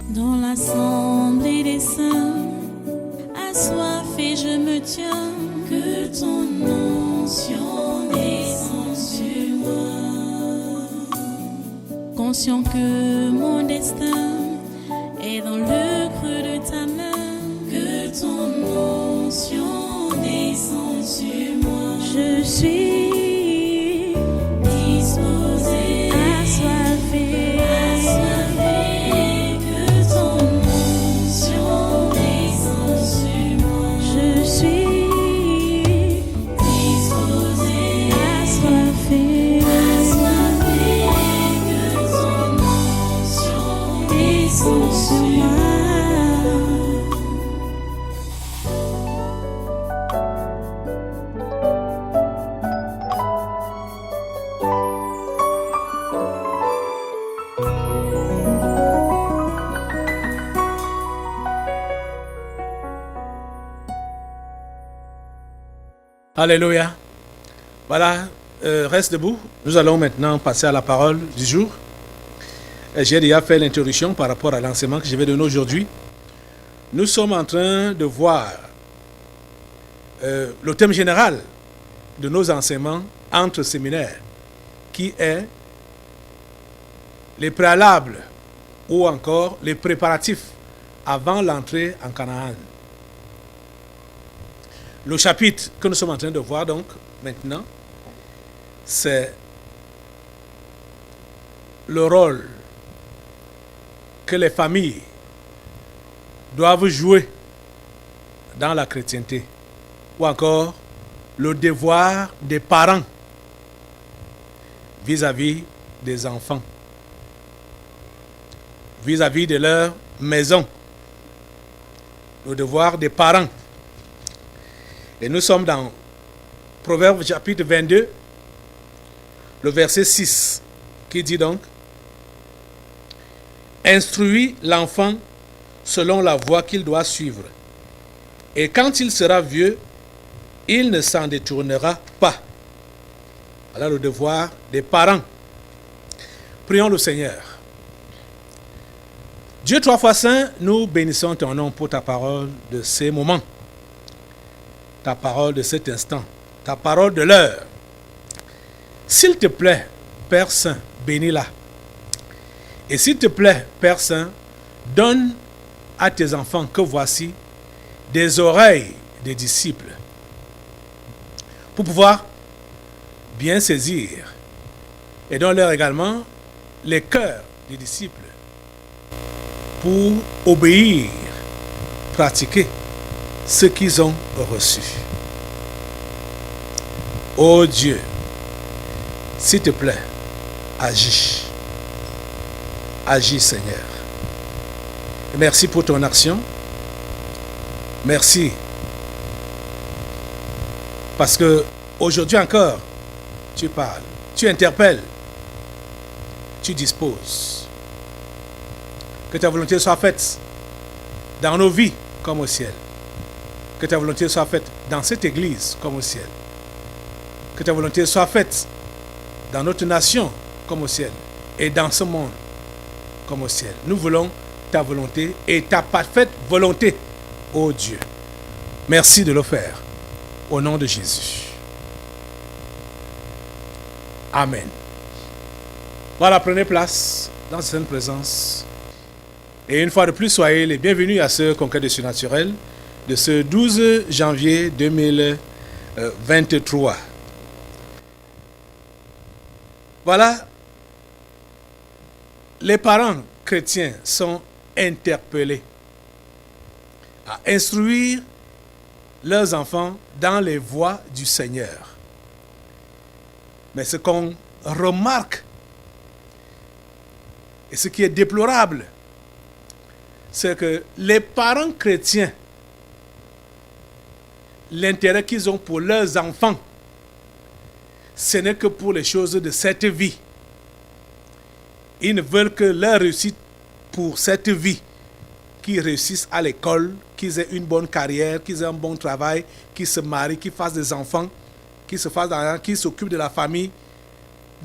Dans l'assemblée des saints, assoiffé je me tiens, que ton onction descende sur moi. Conscient que mon destin est dans le creux de ta main, que ton onction descende sur moi. Je suis disposé, assoiffé, que ton onction descende sur moi. Je suis disposé, assoiffé, que ton onction descende sur moi. Alléluia. Voilà, reste debout. Nous allons maintenant passer à la parole du jour. J'ai déjà fait l'introduction par rapport à l'enseignement que je vais donner aujourd'hui. Nous sommes en train de voir le thème général de nos enseignements entre séminaires, qui est les préalables ou encore les préparatifs avant l'entrée en Canaan. Le chapitre que nous sommes en train de voir donc maintenant, c'est le rôle que les familles doivent jouer dans la chrétienté, ou encore le devoir des parents vis-à-vis des enfants, vis-à-vis de leur maison, le devoir des parents. Et nous sommes dans Proverbes chapitre 22, le verset 6, qui dit donc: instruis l'enfant selon la voie qu'il doit suivre, et quand il sera vieux, il ne s'en détournera pas. Voilà le devoir des parents. Prions le Seigneur. Dieu trois fois saint, nous bénissons ton nom pour ta parole de ces moments, ta parole de cet instant, ta parole de l'heure. S'il te plaît, Père Saint, bénis-la. Et s'il te plaît, Père Saint, donne à tes enfants que voici des oreilles des disciples pour pouvoir bien saisir, et donne-leur également les cœurs des disciples pour obéir, pratiquer ce qu'ils ont reçu. Ô Dieu, s'il te plaît, agis. Agis, Seigneur. Merci pour ton action. Merci. Parce que aujourd'hui encore, tu parles, tu interpelles, tu disposes. Que ta volonté soit faite dans nos vies comme au ciel. Que ta volonté soit faite dans cette église comme au ciel. Que ta volonté soit faite dans notre nation comme au ciel. Et dans ce monde comme au ciel. Nous voulons ta volonté et ta parfaite volonté, ô Dieu. Merci de le faire. Au nom de Jésus. Amen. Voilà, prenez place dans cette sainte présence. Et une fois de plus, soyez les bienvenus à ce conquête du surnaturel de ce 12 janvier 2023. Voilà, les parents chrétiens sont interpellés à instruire leurs enfants dans les voies du Seigneur. Mais ce qu'on remarque, et ce qui est déplorable, c'est que les parents chrétiens, l'intérêt qu'ils ont pour leurs enfants, ce n'est que pour les choses de cette vie. Ils ne veulent que leur réussite pour cette vie, qu'ils réussissent à l'école, qu'ils aient une bonne carrière, qu'ils aient un bon travail, qu'ils se marient, qu'ils fassent des enfants, qu'ils se fassent d'argent, qu'ils s'occupent de la famille.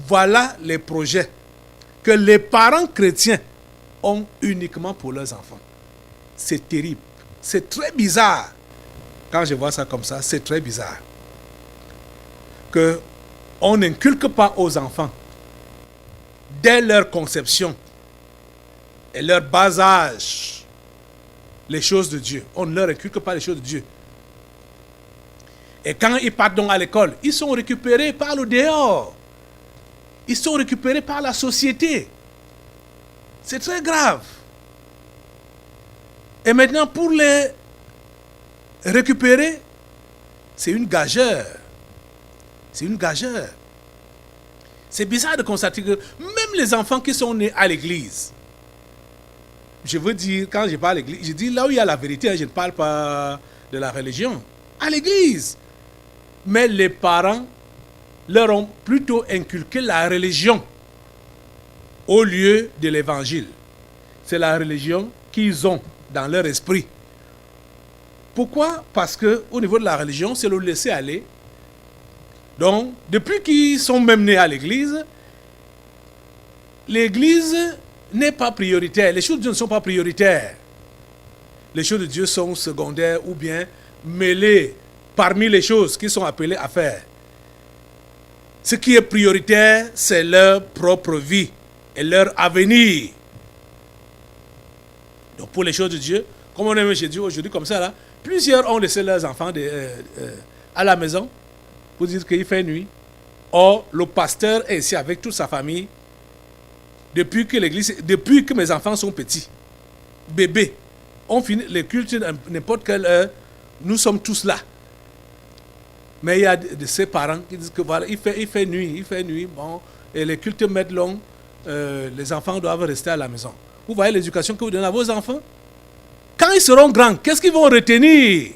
Voilà les projets que les parents chrétiens ont uniquement pour leurs enfants. C'est terrible. C'est très bizarre. Quand je vois ça comme ça, c'est très bizarre. On n'inculque pas aux enfants, dès leur conception et leur bas âge, les choses de Dieu. On ne leur inculque pas les choses de Dieu. Et quand ils partent donc à l'école, ils sont récupérés par le dehors. Ils sont récupérés par la société. C'est très grave. Et maintenant, pour les récupérer, c'est une gageure. C'est une gageure. C'est bizarre de constater que même les enfants qui sont nés à l'église, je veux dire, quand je parle à l'église, je dis là où il y a la vérité, je ne parle pas de la religion. À l'église. Mais les parents leur ont plutôt inculqué la religion au lieu de l'évangile. C'est la religion qu'ils ont dans leur esprit. Pourquoi? Parce qu'au niveau de la religion, c'est le laisser aller. Donc, depuis qu'ils sont même nés à l'église n'est pas prioritaire. Les choses de Dieu ne sont pas prioritaires. Les choses de Dieu sont secondaires ou bien mêlées parmi les choses qu'ils sont appelés à faire. Ce qui est prioritaire, c'est leur propre vie et leur avenir. Donc pour les choses de Dieu, comme on aime chez Dieu aujourd'hui comme ça, là, plusieurs ont laissé leurs enfants à la maison pour dire qu'il fait nuit. Or, le pasteur est ici avec toute sa famille depuis que mes enfants sont petits, bébés. On finit les cultes à n'importe quelle heure, nous sommes tous là. Mais il y a de ces parents qui disent que voilà, il fait nuit, bon, et les cultes mettent long, les enfants doivent rester à la maison. Vous voyez l'éducation que vous donnez à vos enfants? Quand ils seront grands, qu'est-ce qu'ils vont retenir?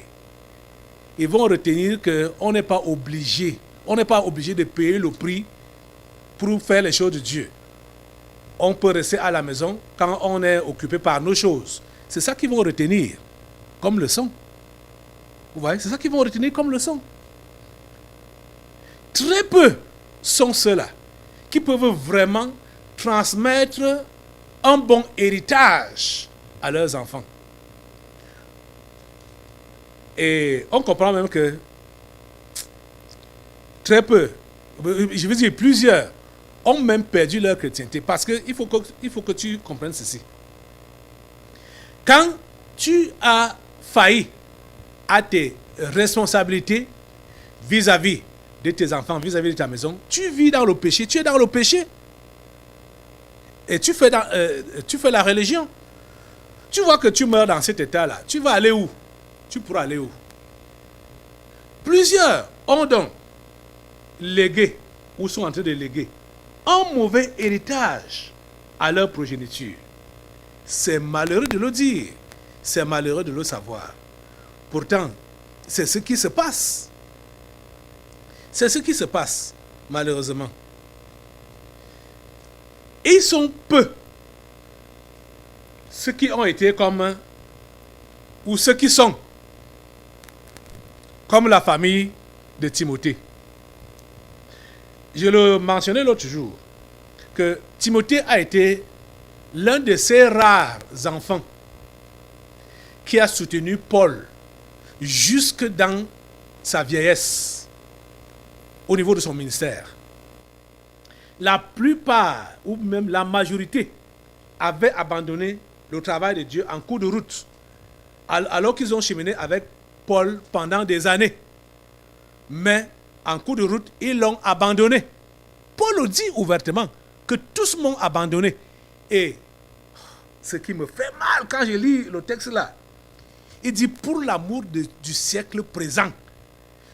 Ils vont retenir qu'on n'est pas obligé. On n'est pas obligé de payer le prix pour faire les choses de Dieu. On peut rester à la maison quand on est occupé par nos choses. C'est ça qu'ils vont retenir comme leçon. Vous voyez, c'est ça qu'ils vont retenir comme leçon. Très peu sont ceux-là qui peuvent vraiment transmettre un bon héritage à leurs enfants. Et on comprend même que très peu, je veux dire plusieurs, ont même perdu leur chrétienté. Parce qu'il faut que tu comprennes ceci. Quand tu as failli à tes responsabilités vis-à-vis de tes enfants, vis-à-vis de ta maison, tu vis dans le péché, tu es dans le péché. Et tu fais la religion. Tu vois que tu meurs dans cet état-là. Tu vas aller où? Tu pourras aller où? Plusieurs ont donc légué, ou sont en train de léguer, un mauvais héritage à leur progéniture. C'est malheureux de le dire. C'est malheureux de le savoir. Pourtant, c'est ce qui se passe. C'est ce qui se passe, malheureusement. Ils sont peu ceux qui ont été comme, ou ceux qui sont comme la famille de Timothée. Je le mentionnais l'autre jour, que Timothée a été l'un de ces rares enfants qui a soutenu Paul jusque dans sa vieillesse, au niveau de son ministère. La plupart, ou même la majorité, avaient abandonné le travail de Dieu en cours de route, alors qu'ils ont cheminé avec Paul pendant des années. Mais en cours de route, ils l'ont abandonné. Paul le dit ouvertement, que tous m'ont abandonné. Et ce qui me fait mal quand je lis le texte là, il dit pour l'amour du siècle présent.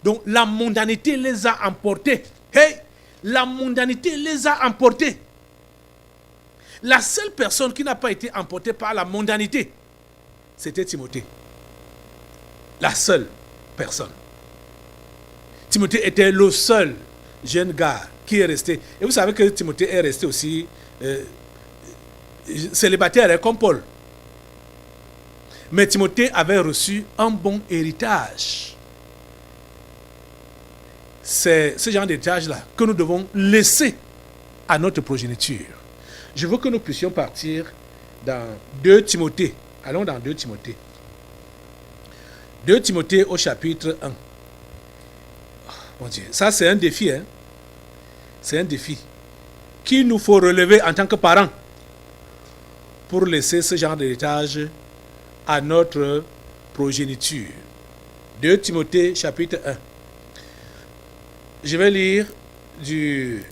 Donc la mondanité les a emportés. Hey, la mondanité les a emportés. La seule personne qui n'a pas été emportée par la mondanité, c'était Timothée. La seule personne. Timothée était le seul jeune gars qui est resté. Et vous savez que Timothée est resté aussi célibataire comme Paul. Mais Timothée avait reçu un bon héritage. C'est ce genre d'héritage-là que nous devons laisser à notre progéniture. Je veux que nous puissions partir dans 2 Timothée. Allons dans 2 Timothée. 2 Timothée au chapitre 1. Mon Dieu, ça c'est un défi, hein? C'est un défi qu'il nous faut relever en tant que parents pour laisser ce genre d'héritage à notre progéniture. 2 Timothée chapitre 1. Je vais lire du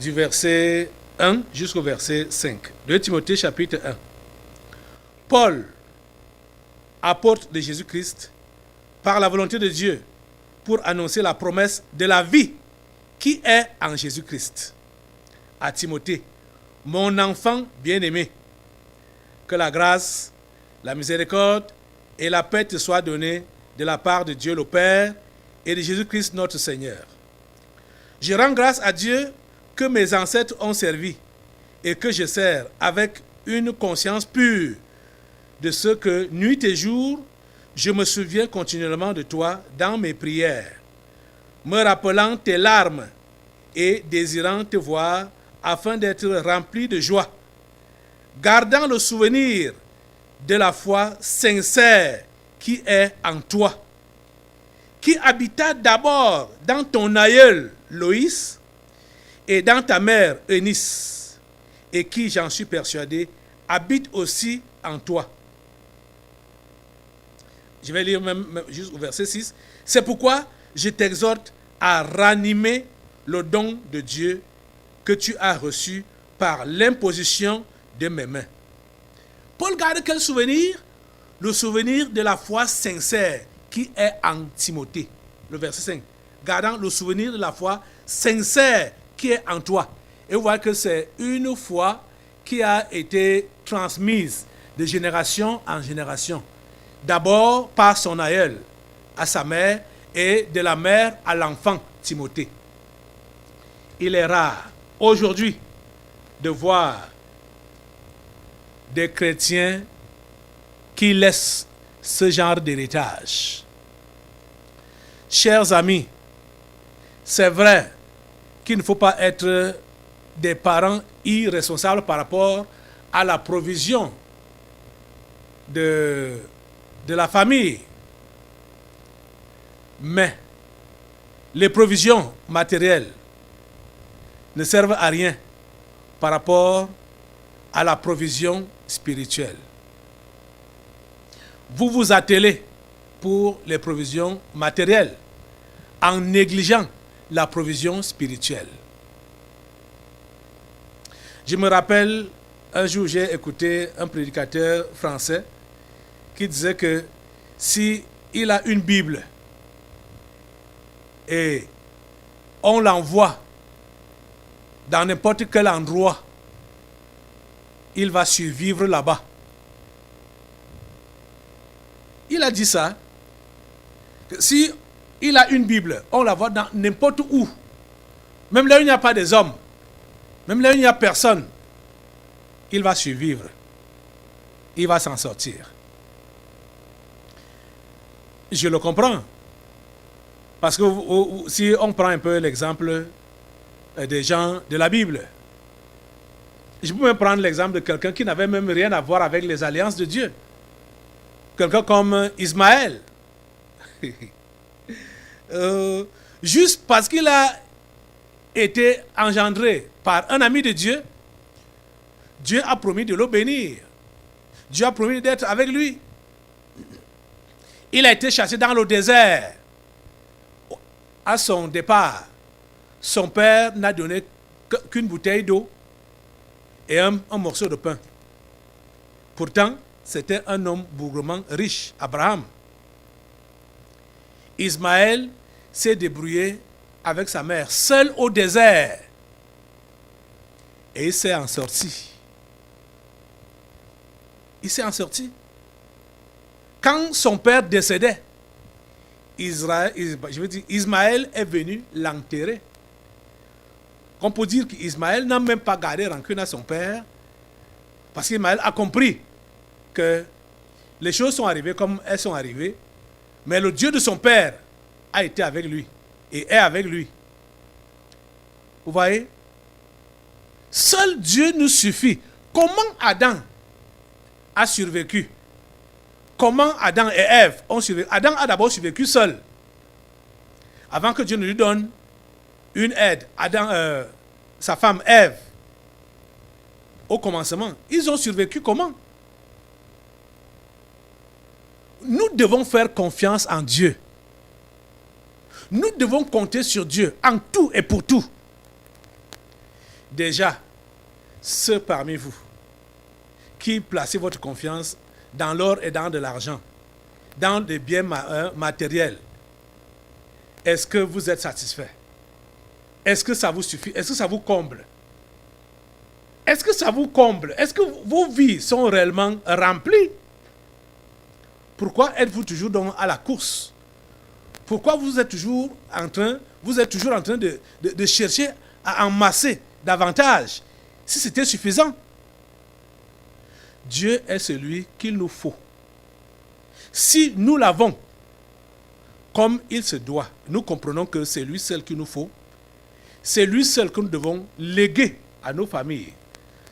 verset 1 jusqu'au verset 5. 2 Timothée chapitre 1. Paul, apôtre de Jésus-Christ, par la volonté de Dieu, pour annoncer la promesse de la vie qui est en Jésus-Christ. À Timothée, mon enfant bien-aimé, que la grâce, la miséricorde et la paix te soient données de la part de Dieu le Père et de Jésus-Christ notre Seigneur. Je rends grâce à Dieu que mes ancêtres ont servi et que je sers avec une conscience pure de ce que, nuit et jour, je me souviens continuellement de toi dans mes prières, me rappelant tes larmes et désirant te voir afin d'être rempli de joie, gardant le souvenir de la foi sincère qui est en toi, qui habita d'abord dans ton aïeul Loïs et dans ta mère Eunice, et qui, j'en suis persuadé, habite aussi en toi. Je vais lire même jusqu'au verset 6. C'est pourquoi je t'exhorte à ranimer le don de Dieu que tu as reçu par l'imposition de mes mains. Paul garde quel souvenir? Le souvenir de la foi sincère qui est en Timothée. Le verset 5. Gardant le souvenir de la foi sincère qui est en toi. Et vous voyez que c'est une foi qui a été transmise de génération en génération. D'abord par son aïeul à sa mère et de la mère à l'enfant Timothée. Il est rare aujourd'hui de voir des chrétiens qui laissent ce genre d'héritage. Chers amis, c'est vrai qu'il ne faut pas être des parents irresponsables par rapport à la provision de la famille. Mais les provisions matérielles ne servent à rien par rapport à la provision spirituelle. Vous vous attelez pour les provisions matérielles en négligeant la provision spirituelle. Je me rappelle, un jour j'ai écouté un prédicateur français qui disait que si il a une Bible et on l'envoie dans n'importe quel endroit, il va survivre là-bas. Il a dit ça. Que si il a une Bible, on la voit dans n'importe où, même là où il n'y a pas des hommes, même là où il n'y a personne, il va survivre. Il va s'en sortir. Je le comprends. Parce que si on prend un peu l'exemple des gens de la Bible, je peux même prendre l'exemple de quelqu'un qui n'avait même rien à voir avec les alliances de Dieu. Quelqu'un comme Ismaël. Juste parce qu'il a été engendré par un ami de Dieu, Dieu a promis de le bénir. Dieu a promis d'être avec lui. Il a été chassé dans le désert. À son départ, son père n'a donné qu'une bouteille d'eau et un morceau de pain. Pourtant, c'était un homme bougrement riche, Abraham. Ismaël s'est débrouillé avec sa mère, seul au désert. Et il s'est en sorti. Il s'est en sorti. Quand son père décédait, Ismaël est venu l'enterrer. On peut dire qu'Ismaël n'a même pas gardé rancune à son père, parce qu'Ismaël a compris que les choses sont arrivées comme elles sont arrivées, mais le Dieu de son père a été avec lui et est avec lui. Vous voyez? Seul Dieu nous suffit. Comment Adam a survécu? Comment Adam et Ève ont survécu? Adam a d'abord survécu seul. Avant que Dieu ne lui donne une aide. Sa femme Ève, au commencement, ils ont survécu comment? Nous devons faire confiance en Dieu. Nous devons compter sur Dieu en tout et pour tout. Déjà, ceux parmi vous qui placez votre confiance dans l'or et dans de l'argent, dans des biens matériels, est-ce que vous êtes satisfait? Est-ce que ça vous suffit? Est-ce que ça vous comble? Est-ce que ça vous comble? Est-ce que vos vies sont réellement remplies? Pourquoi êtes-vous toujours donc à la course? Pourquoi vous êtes toujours en train de chercher à amasser davantage si c'était suffisant? Dieu est celui qu'il nous faut. Si nous l'avons comme il se doit, nous comprenons que c'est lui seul qu'il nous faut. C'est lui seul que nous devons léguer à nos familles.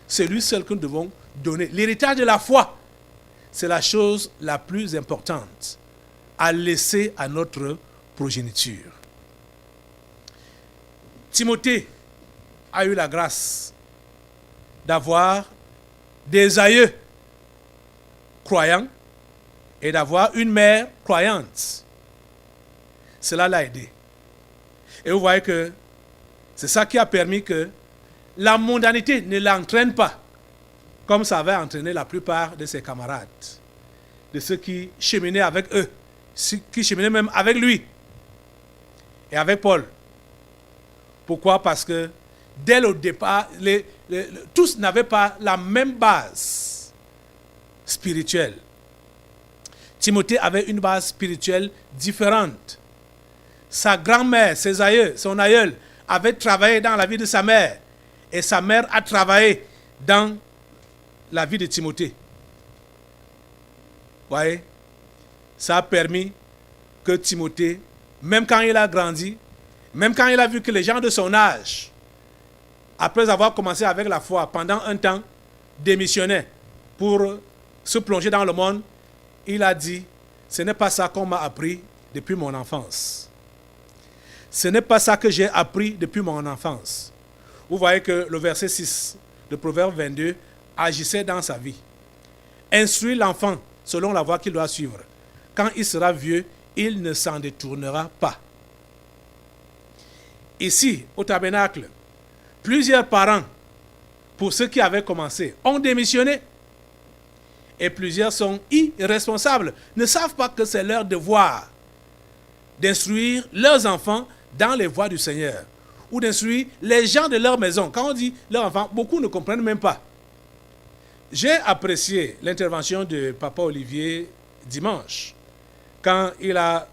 C'est lui seul que nous devons donner. L'héritage de la foi, c'est la chose la plus importante à laisser à notre progéniture. Timothée a eu la grâce d'avoir des aïeux croyants et d'avoir une mère croyante. Cela l'a aidé. Et vous voyez que c'est ça qui a permis que la mondanité ne l'entraîne pas, comme ça avait entraîné la plupart de ses camarades, de ceux qui cheminaient avec eux, ceux qui cheminaient même avec lui et avec Paul. Pourquoi? Parce que dès le départ, tous n'avaient pas la même base spirituelle. Timothée avait une base spirituelle différente. Sa grand-mère, ses aïeux, son aïeul avait travaillé dans la vie de sa mère. Et sa mère a travaillé dans la vie de Timothée. Vous voyez? Ça a permis que Timothée, même quand il a grandi, même quand il a vu que les gens de son âge, après avoir commencé avec la foi pendant un temps, démissionnaient pour se plonger dans le monde, il a dit, ce n'est pas ça qu'on m'a appris depuis mon enfance. Ce n'est pas ça que j'ai appris depuis mon enfance. Vous voyez que le verset 6 de Proverbe 22 agissait dans sa vie. Instruis l'enfant selon la voie qu'il doit suivre. Quand il sera vieux, il ne s'en détournera pas. Ici, au tabernacle, plusieurs parents, pour ceux qui avaient commencé, ont démissionné. Et plusieurs sont irresponsables, ne savent pas que c'est leur devoir d'instruire leurs enfants dans les voies du Seigneur, ou d'instruire les gens de leur maison. Quand on dit leurs enfants, beaucoup ne comprennent même pas. J'ai apprécié l'intervention de Papa Olivier dimanche, quand il a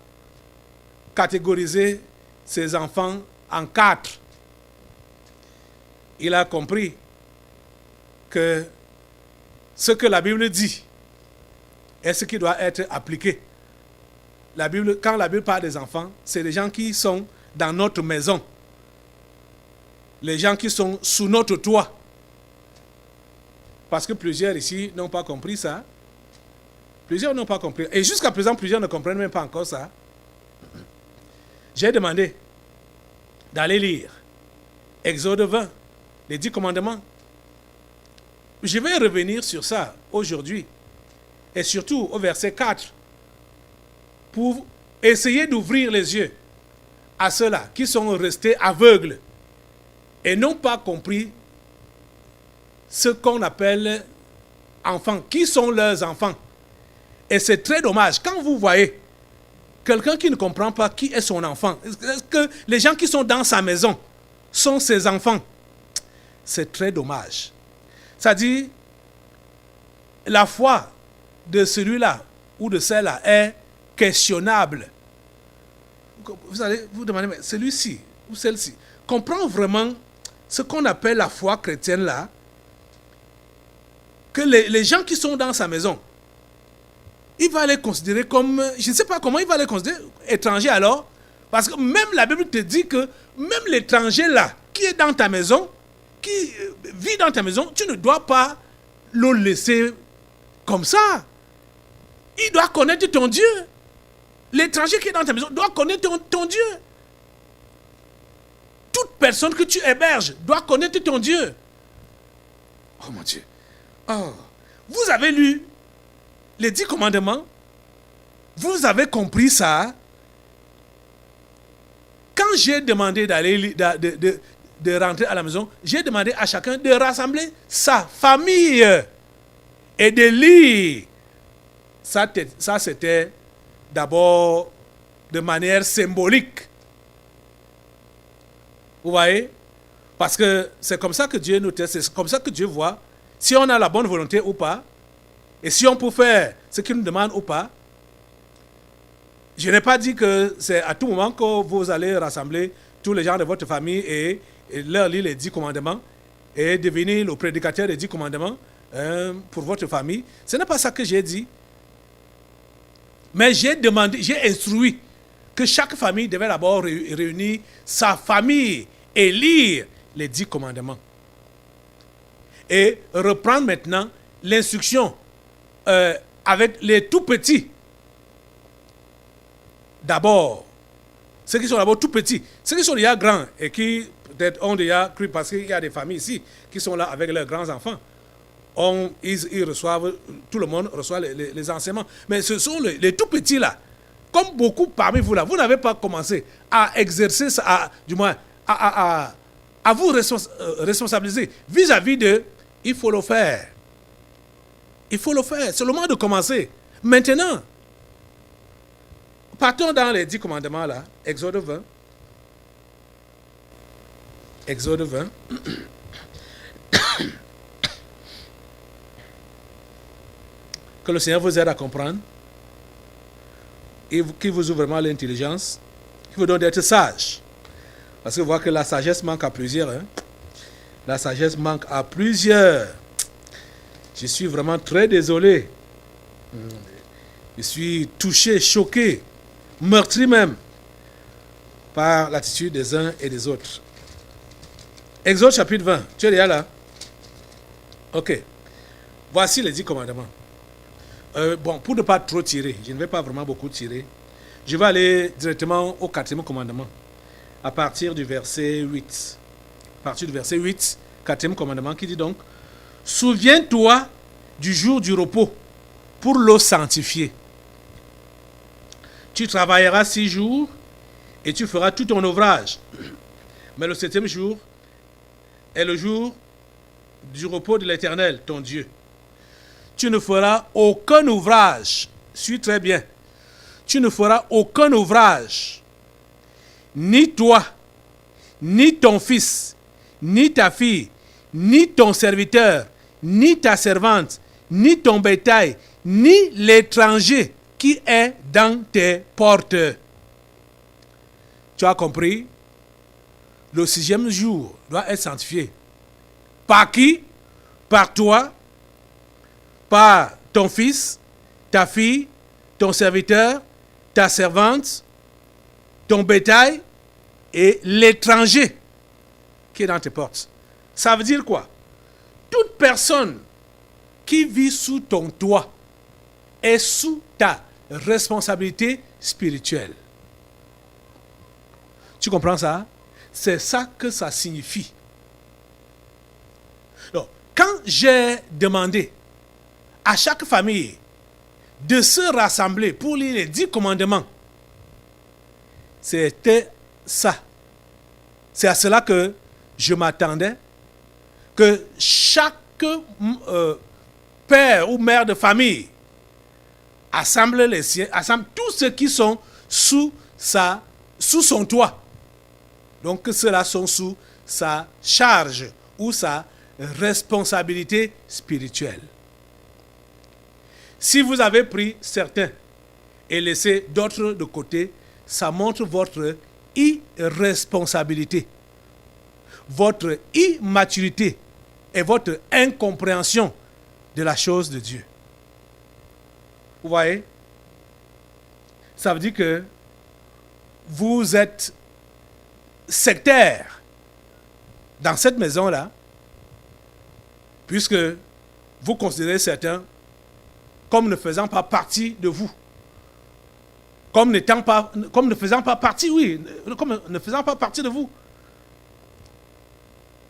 catégorisé ses enfants en 4. Il a compris que ce que la Bible dit est ce qui doit être appliqué. Quand la Bible parle des enfants, c'est les gens qui sont dans notre maison, les gens qui sont sous notre toit. Parce que plusieurs ici n'ont pas compris ça. Plusieurs n'ont pas compris. Et jusqu'à présent, plusieurs ne comprennent même pas encore ça. J'ai demandé d'aller lire Exode 20, les 10 commandements. Je vais revenir sur ça aujourd'hui. Et surtout au verset 4. Pour essayer d'ouvrir les yeux à ceux-là qui sont restés aveugles et n'ont pas compris ce qu'on appelle enfants. Qui sont leurs enfants? Et c'est très dommage. Quand vous voyez quelqu'un qui ne comprend pas qui est son enfant, est-ce que les gens qui sont dans sa maison sont ses enfants? C'est très dommage. C'est-à-dire, la foi de celui-là ou de celle-là est questionnable. Vous allez vous demander, mais celui-ci ou celle-ci comprend vraiment ce qu'on appelle la foi chrétienne là, que les gens qui sont dans sa maison, il va les considérer comme, je ne sais pas comment il va les considérer, étrangers alors, parce que même la Bible te dit que même l'étranger là, qui est dans ta maison, qui vit dans ta maison, tu ne dois pas le laisser comme ça. Il doit connaître ton Dieu. L'étranger qui est dans ta maison doit connaître ton Dieu. Toute personne que tu héberges doit connaître ton Dieu. Oh mon Dieu. Oh. Vous avez lu les 10 commandements. Vous avez compris ça. Quand j'ai demandé de rentrer à la maison, j'ai demandé à chacun de rassembler sa famille et de lire. Ça c'était d'abord de manière symbolique. Vous voyez? Parce que c'est comme ça que Dieu nous teste, c'est comme ça que Dieu voit si on a la bonne volonté ou pas, et si on peut faire ce qu'il nous demande ou pas. Je n'ai pas dit que c'est à tout moment que vous allez rassembler tous les gens de votre famille et leur lire les 10 commandements et devenir le prédicateur des 10 commandements pour votre famille. Ce n'est pas ça que j'ai dit. Mais j'ai instruit que chaque famille devait d'abord réunir sa famille et lire les 10 commandements. Et reprendre maintenant l'instruction avec les tout petits. D'abord, ceux qui sont d'abord tout petits, ceux qui sont déjà grands et qui peut-être ont déjà cru, parce qu'il y a des familles ici qui sont là avec leurs grands-enfants. Ils reçoivent, tout le monde reçoit les enseignements. Mais ce sont les tout petits là. Comme beaucoup parmi vous là, vous n'avez pas commencé à exercer ça, du moins à vous responsabiliser vis-à-vis de, il faut le faire. Il faut le faire. C'est le moment de commencer. Maintenant, partons dans les 10 commandements là. Exode 20. Exode 20. Que le Seigneur vous aide à comprendre. Et qu'il vous ouvre vraiment l'intelligence. Qu'il vous donne d'être sage. Parce que vous voyez que la sagesse manque à plusieurs. Hein? La sagesse manque à plusieurs. Je suis vraiment très désolé. Je suis touché, choqué, meurtri même par l'attitude des uns et des autres. Exode chapitre 20. Tu es déjà là? Ok. Voici les 10 commandements. Bon, pour ne pas trop tirer, je ne vais pas vraiment beaucoup tirer. Je vais aller directement au 4e commandement. À partir du verset 8. À partir du verset 8, 4e commandement qui dit donc: souviens-toi du jour du repos pour le sanctifier. Tu travailleras 6 jours et tu feras tout ton ouvrage. Mais le 7e jour est le jour du repos de l'Éternel, ton Dieu. Tu ne feras aucun ouvrage. Suis très bien. Tu ne feras aucun ouvrage. Ni toi, ni ton fils, ni ta fille, ni ton serviteur, ni ta servante, ni ton bétail, ni l'étranger qui est dans tes portes. Tu as compris? Le 6e jour doit être sanctifié. Par qui? Par toi, par ton fils, ta fille, ton serviteur, ta servante, ton bétail et l'étranger qui est dans tes portes. Ça veut dire quoi? Toute personne qui vit sous ton toit est sous ta responsabilité spirituelle. Tu comprends ça? C'est ça que ça signifie. Donc, quand j'ai demandé à chaque famille de se rassembler pour lire les 10 commandements, c'était ça. C'est à cela que je m'attendais, que chaque père ou mère de famille assemble les siens, assemble tous ceux qui sont sous son toit. Donc que ceux-là sont sous sa charge ou sa responsabilité spirituelle. Si vous avez pris certains et laissé d'autres de côté, ça montre votre irresponsabilité, votre immaturité et votre incompréhension de la chose de Dieu. Vous voyez? Ça veut dire que vous êtes sectaire dans cette maison-là puisque vous considérez certains comme ne faisant pas partie de vous. Comme ne faisant pas partie de vous.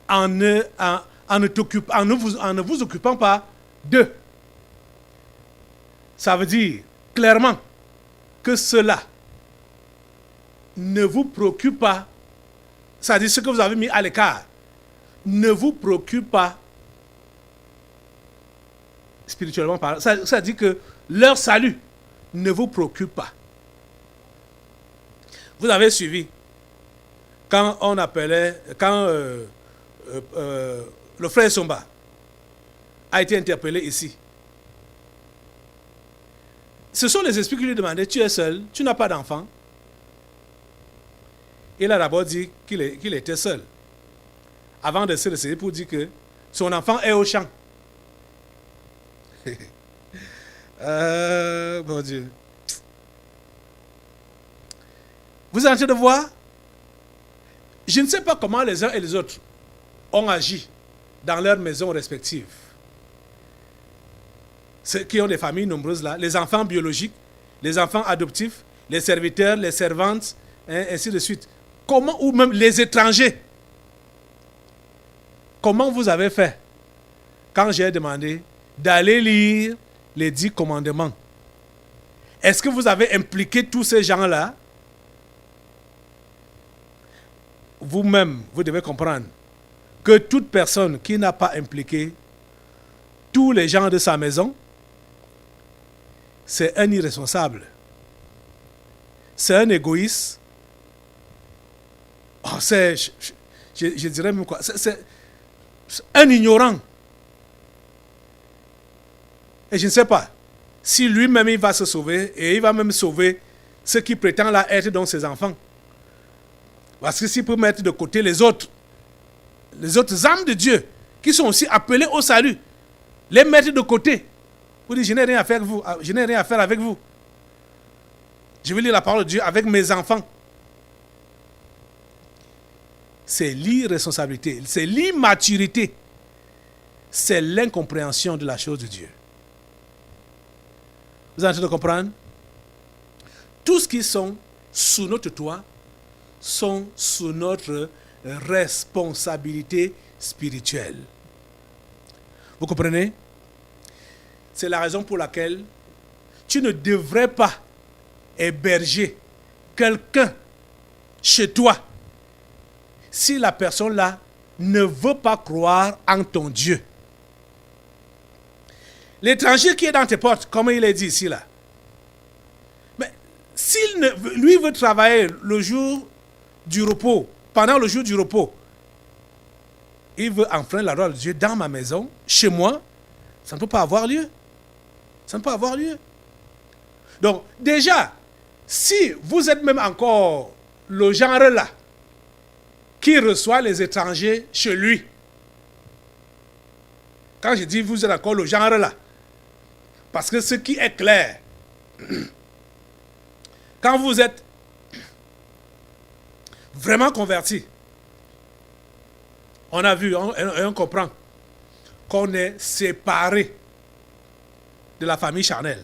En ne vous occupant pas d'eux. Ça veut dire clairement que cela ne vous préoccupe pas. C'est-à-dire ce que vous avez mis à l'écart ne vous préoccupe pas spirituellement parlant. Ça dit que leur salut ne vous préoccupe pas. Vous avez suivi quand le frère Somba a été interpellé ici. Ce sont les esprits qui lui demandaient, tu es seul, tu n'as pas d'enfant. Il a d'abord dit qu'il était seul, avant de se ressaisir pour dire que son enfant est au champ. Bon Dieu. Vous êtes en train de voir? Je ne sais pas comment les uns et les autres ont agi dans leurs maisons respectives. Ceux qui ont des familles nombreuses là, les enfants biologiques, les enfants adoptifs, les serviteurs, les servantes, ainsi de suite. Comment, ou même les étrangers. Comment vous avez fait quand j'ai demandé d'aller lire les 10 commandements? Est-ce que vous avez impliqué tous ces gens-là? Vous-même, vous devez comprendre que toute personne qui n'a pas impliqué tous les gens de sa maison, c'est un irresponsable. C'est un égoïste. Oh, je dirais même quoi. C'est un ignorant. Et je ne sais pas si lui-même il va se sauver et il va même sauver ceux qui prétendent là être donc ses enfants. Parce que s'il peut mettre de côté les autres âmes de Dieu qui sont aussi appelées au salut, les mettre de côté, pour dire je n'ai rien à faire avec vous, je n'ai rien à faire avec vous. Je vais lire la parole de Dieu avec mes enfants. C'est l'irresponsabilité, c'est l'immaturité, c'est l'incompréhension de la chose de Dieu. Vous êtes en train de comprendre? Tous ceux qui sont sous notre toit sont sous notre responsabilité spirituelle. Vous comprenez? C'est la raison pour laquelle tu ne devrais pas héberger quelqu'un chez toi si la personne-là ne veut pas croire en ton Dieu. L'étranger qui est dans tes portes, comme il est dit ici, là, mais lui veut travailler le jour du repos, pendant le jour du repos, il veut enfreindre la loi de Dieu dans ma maison, chez moi, ça ne peut pas avoir lieu. Ça ne peut pas avoir lieu. Donc, déjà, si vous êtes même encore le genre là, qui reçoit les étrangers chez lui, quand je dis vous êtes encore le genre là, parce que ce qui est clair, quand vous êtes vraiment converti, on a vu et on comprend qu'on est séparé de la famille charnelle.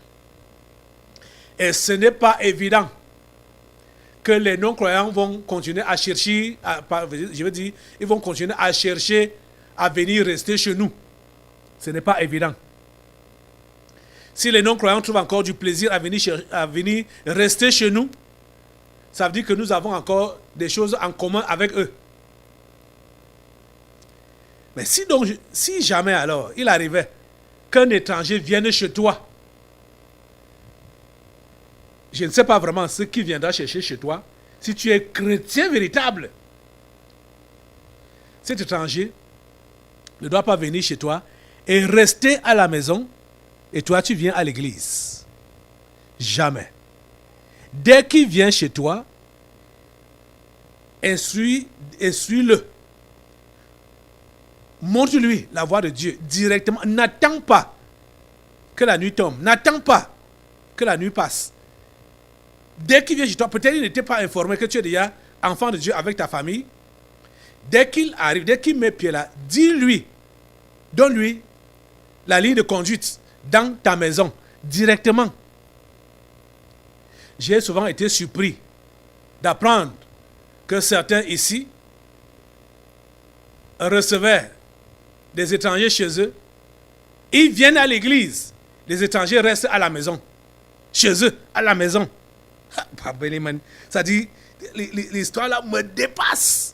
Et ce n'est pas évident que les non-croyants vont continuer à chercher, ils vont continuer à chercher à venir rester chez nous. Ce n'est pas évident. Si les non-croyants trouvent encore du plaisir à venir rester chez nous, ça veut dire que nous avons encore des choses en commun avec eux. Mais si jamais alors il arrivait qu'un étranger vienne chez toi, je ne sais pas vraiment ce qu'il viendra chercher chez toi. Si tu es chrétien véritable, cet étranger ne doit pas venir chez toi et rester à la maison et toi tu viens à l'église. Jamais. Dès qu'il vient chez toi, instruis-le. Montre-lui la voie de Dieu directement. N'attends pas que la nuit tombe. N'attends pas que la nuit passe. Dès qu'il vient chez toi, peut-être il n'était pas informé que tu es déjà enfant de Dieu avec ta famille. Dès qu'il arrive, dès qu'il met pied là, dis-lui, donne-lui la ligne de conduite dans ta maison, directement. J'ai souvent été surpris d'apprendre que certains ici recevaient des étrangers chez eux. Ils viennent à l'église. Les étrangers restent à la maison. Chez eux, à la maison. Ça dit, l'histoire là me dépasse.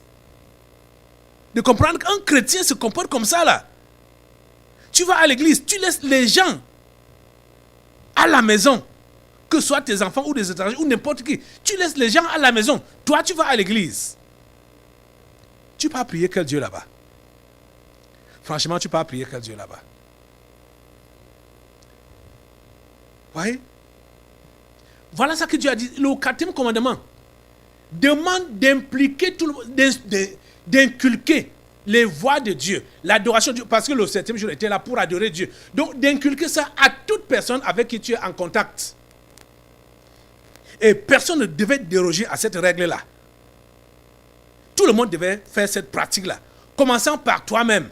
De comprendre qu'un chrétien se comporte comme ça là. Tu vas à l'église, tu laisses les gens à la maison. Que ce soit tes enfants ou des étrangers ou n'importe qui. Tu laisses les gens à la maison. Toi, tu vas à l'église. Tu peux pas prier quel Dieu là-bas. Franchement, tu peux pas prier quel Dieu là-bas. Voyez? Voilà ce que Dieu a dit. Le 4e commandement demande d'impliquer tout le monde, d'inculquer les voies de Dieu, l'adoration de Dieu, parce que le 7e jour était là pour adorer Dieu. Donc, d'inculquer ça à toute personne avec qui tu es en contact. Et personne ne devait déroger à cette règle-là. Tout le monde devait faire cette pratique-là, commençant par toi-même.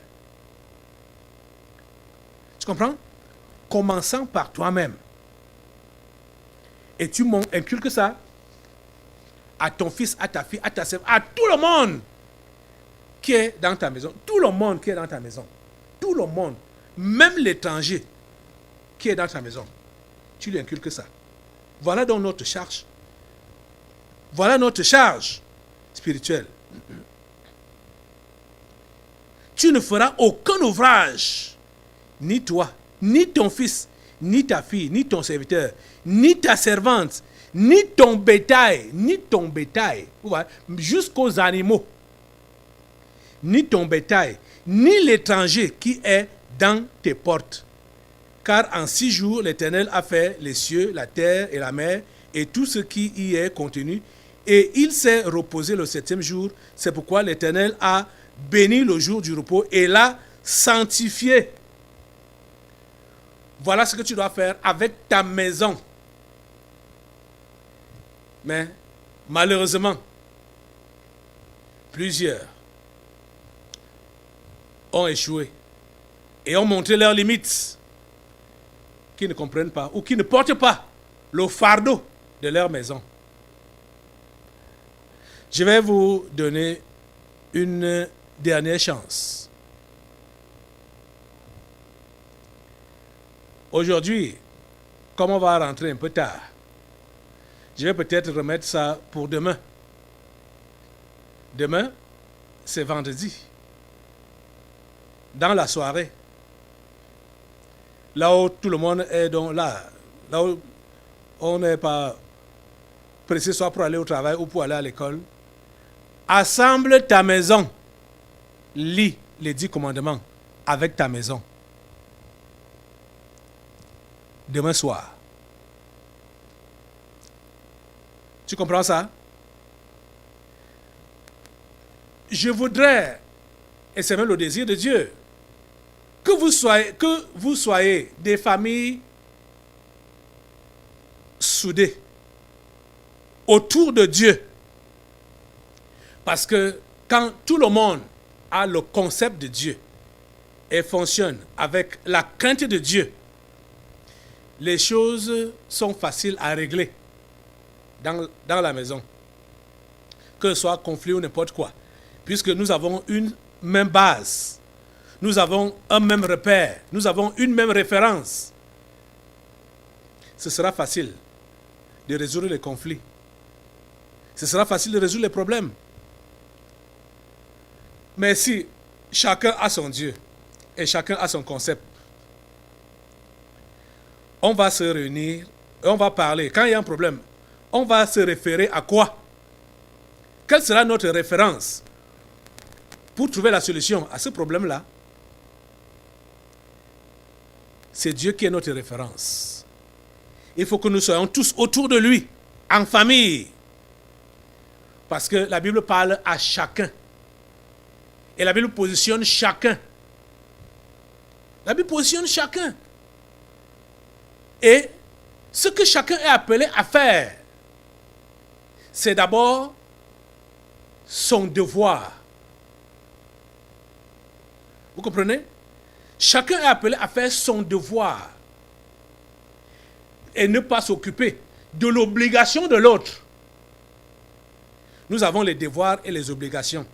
Tu comprends? Commençant par toi-même. Et tu inculques ça à ton fils, à ta fille, à ta sœur, à tout le monde qui est dans ta maison. Tout le monde qui est dans ta maison. Tout le monde. Même l'étranger qui est dans ta maison. Tu lui inculques ça. Voilà donc notre charge. Voilà notre charge spirituelle. Tu ne feras aucun ouvrage, ni toi, ni ton fils, ni ta fille, ni ton serviteur, ni ta servante, ni ton bétail, jusqu'aux animaux, ni ton bétail, ni l'étranger qui est dans tes portes. Car en 6 jours, l'Éternel a fait les cieux, la terre et la mer, et tout ce qui y est contenu. Et il s'est reposé le 7e jour. C'est pourquoi l'Éternel a béni le jour du repos et l'a sanctifié. Voilà ce que tu dois faire avec ta maison. Mais malheureusement, plusieurs ont échoué et ont montré leurs limites, qui ne comprennent pas ou qui ne portent pas le fardeau de leur maison. Je vais vous donner une dernière chance. Aujourd'hui, comme on va rentrer un peu tard, je vais peut-être remettre ça pour demain. Demain, c'est vendredi. Dans la soirée, là où tout le monde est donc là où on n'est pas pressé soit pour aller au travail ou pour aller à l'école, assemble ta maison, lis les 10 commandements avec ta maison. Demain soir. Tu comprends ça? Je voudrais, et c'est même le désir de Dieu, que vous soyez des familles soudées autour de Dieu. Parce que quand tout le monde a le concept de Dieu et fonctionne avec la crainte de Dieu, les choses sont faciles à régler dans la maison. Que ce soit conflit ou n'importe quoi. Puisque nous avons une même base. Nous avons un même repère. Nous avons une même référence. Ce sera facile de résoudre les conflits. Ce sera facile de résoudre les problèmes. Mais si chacun a son Dieu et chacun a son concept, on va se réunir et on va parler. Quand il y a un problème, on va se référer à quoi? Quelle sera notre référence pour trouver la solution à ce problème-là? C'est Dieu qui est notre référence. Il faut que nous soyons tous autour de lui, en famille. Parce que la Bible parle à chacun. Et la Bible positionne chacun. La Bible positionne chacun. Et ce que chacun est appelé à faire, c'est d'abord son devoir. Vous comprenez? Chacun est appelé à faire son devoir et ne pas s'occuper de l'obligation de l'autre. Nous avons les devoirs et les obligations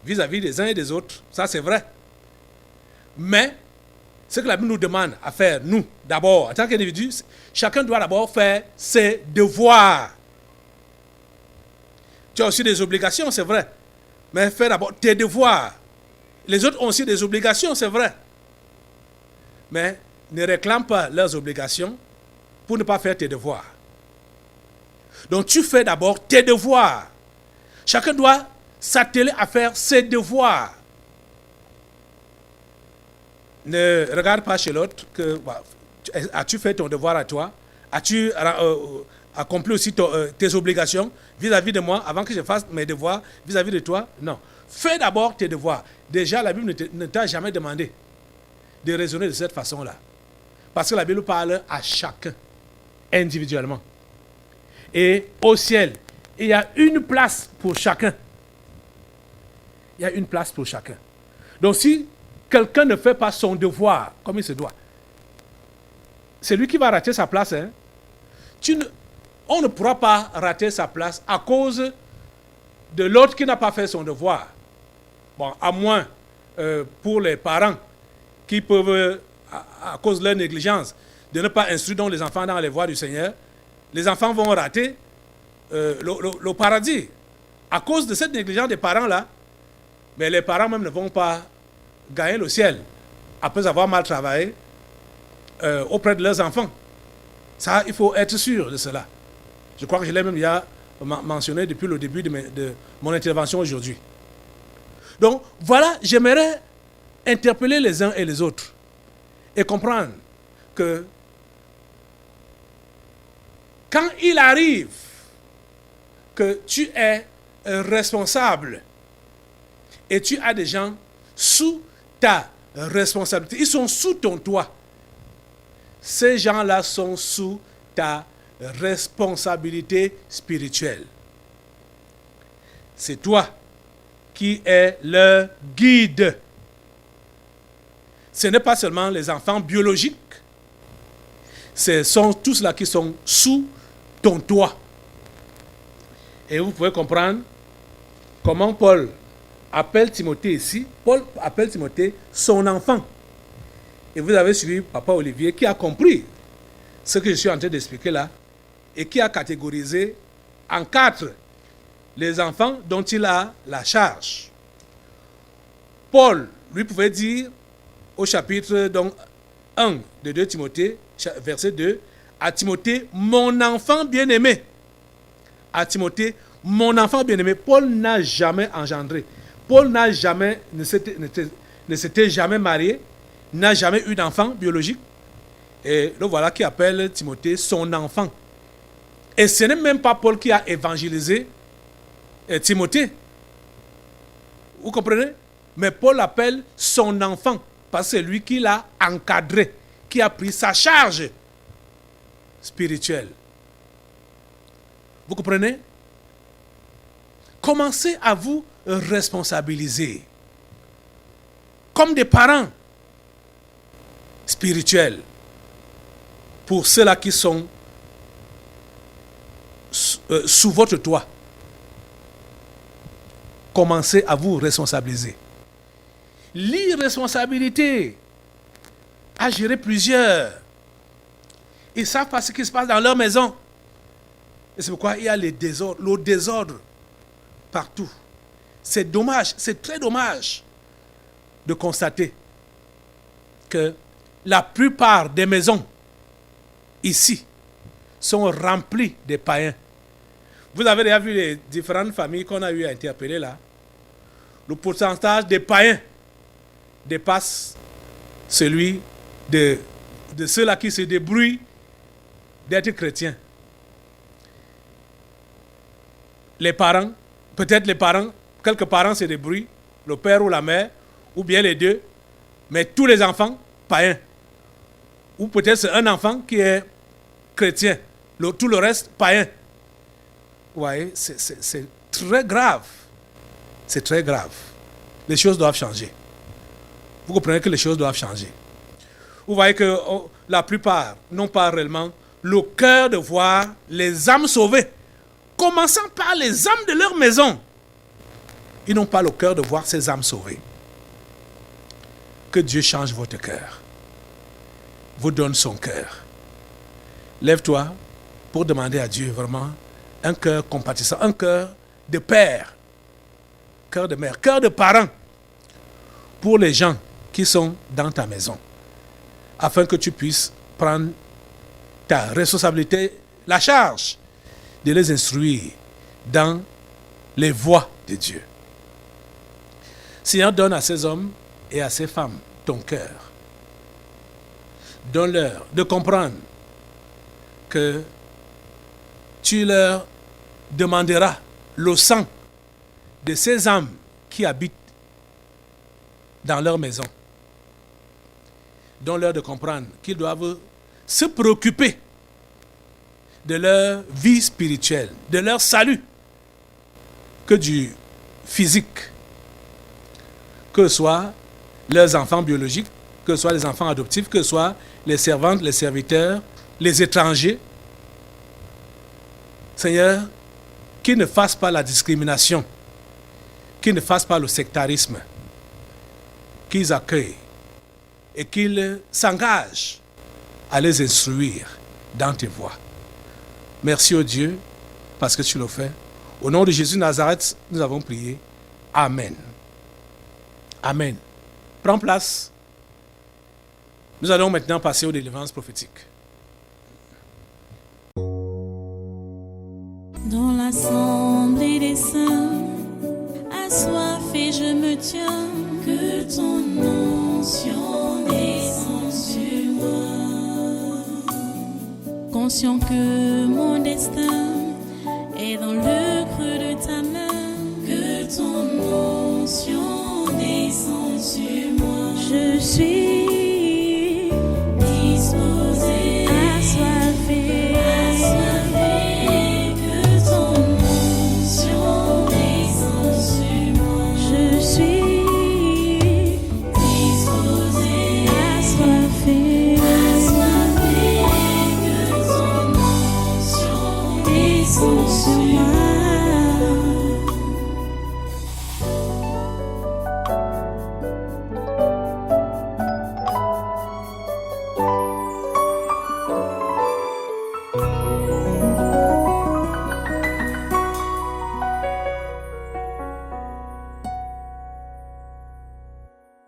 vis-à-vis des uns et des autres, ça c'est vrai. Mais ce que la Bible nous demande à faire, nous, d'abord, en tant qu'individu, chacun doit d'abord faire ses devoirs. Tu as aussi des obligations, c'est vrai. Mais fais d'abord tes devoirs. Les autres ont aussi des obligations, c'est vrai. Mais ne réclame pas leurs obligations pour ne pas faire tes devoirs. Donc tu fais d'abord tes devoirs. Chacun doit s'atteler à faire ses devoirs. Ne regarde pas chez l'autre que as-tu fait ton devoir à toi? As-tu accompli aussi tes obligations vis-à-vis de moi avant que je fasse mes devoirs vis-à-vis de toi? Non. Fais d'abord tes devoirs. Déjà, la Bible ne t'a jamais demandé de raisonner de cette façon-là. Parce que la Bible parle à chacun individuellement. Et au ciel, il y a une place pour chacun. Il y a une place pour chacun. Donc si quelqu'un ne fait pas son devoir comme il se doit, c'est lui qui va rater sa place. Hein? On ne pourra pas rater sa place à cause de l'autre qui n'a pas fait son devoir. Bon, à moins pour les parents qui peuvent, à cause de leur négligence, de ne pas instruire les enfants dans les voies du Seigneur, les enfants vont rater le paradis. À cause de cette négligence des parents-là, mais les parents même ne vont pas gagner le ciel après avoir mal travaillé auprès de leurs enfants. Ça, il faut être sûr de cela. Je crois que je l'ai même déjà mentionné depuis le début de mon intervention aujourd'hui. Donc, voilà, j'aimerais interpeller les uns et les autres et comprendre que quand il arrive que tu es responsable et tu as des gens sous ta responsabilité, ils sont sous ton toit. Ces gens-là sont sous ta responsabilité spirituelle. C'est toi qui es leur guide. Ce n'est pas seulement les enfants biologiques, ce sont tous ceux-là qui sont sous ton toit. Et vous pouvez comprendre comment Paul appelle Timothée ici. Paul appelle Timothée son enfant. Et vous avez suivi Papa Olivier qui a compris ce que je suis en train d'expliquer là et qui a catégorisé en 4 les enfants dont il a la charge. Paul lui pouvait dire au chapitre donc, 1 de 2 Timothée, verset 2, à Timothée, mon enfant bien-aimé. À Timothée, mon enfant bien-aimé. Paul n'a jamais engendré. Paul ne s'était jamais marié, n'a jamais eu d'enfant biologique. Et le voilà qui appelle Timothée son enfant. Et ce n'est même pas Paul qui a évangélisé Timothée. Vous comprenez? Mais Paul l'appelle son enfant parce que c'est lui qui l'a encadré, qui a pris sa charge spirituelle. Vous comprenez? Commencez à vous responsabiliser comme des parents spirituels pour ceux-là qui sont sous votre toit. Commencez à vous responsabiliser. L'irresponsabilité a géré plusieurs. Ils ne savent pas ce qui se passe dans leur maison. Et c'est pourquoi il y a le désordre partout. C'est dommage, c'est très dommage de constater que la plupart des maisons ici sont remplies de païens. Vous avez déjà vu les différentes familles qu'on a eu à interpeller là. Le pourcentage des païens dépasse celui de ceux-là qui se débrouillent d'être chrétiens. Les parents, peut-être quelques parents se débrouillent, le père ou la mère, ou bien les deux, mais tous les enfants, païens. Ou peut-être c'est un enfant qui est chrétien, tout le reste, païen. Vous voyez, c'est très grave. C'est très grave. Les choses doivent changer. vous comprenez que les choses doivent changer. Vous voyez que la plupart n'ont pas réellement le cœur de voir les âmes sauvées, commençant par les âmes de leur maison. Ils n'ont pas le cœur de voir ces âmes sauvées. Que Dieu change votre cœur, vous donne son cœur. Lève-toi pour demander à Dieu vraiment un cœur compatissant, un cœur de père, cœur de mère, cœur de parent pour les gens qui sont dans ta maison, afin que tu puisses prendre ta responsabilité, la charge de les instruire dans les voies de Dieu. Seigneur, donne à ces hommes et à ces femmes ton cœur. Donne-leur de comprendre que tu leur demanderas le sang de ces âmes qui habitent dans leur maison. Donne-leur de comprendre qu'ils doivent se préoccuper de leur vie spirituelle, de leur salut, que du physique, que ce soit leurs enfants biologiques, que ce soit les enfants adoptifs, que ce soit les servantes, les serviteurs, les étrangers. Seigneur, qu'ils ne fassent pas la discrimination, qu'ils ne fassent pas le sectarisme, qu'ils accueillent et qu'ils s'engagent à les instruire dans tes voies. Merci au Dieu parce que tu le fais. Au nom de Jésus de Nazareth, nous avons prié. Amen. Amen. Prends place. Nous allons maintenant passer aux délivrances prophétiques. Dans l'assemblée des saints, assoiffé je me tiens, que ton onction descende sur moi. Conscient que mon destin est dans le creux de ta main, que ton onction descende sur moi. Je suis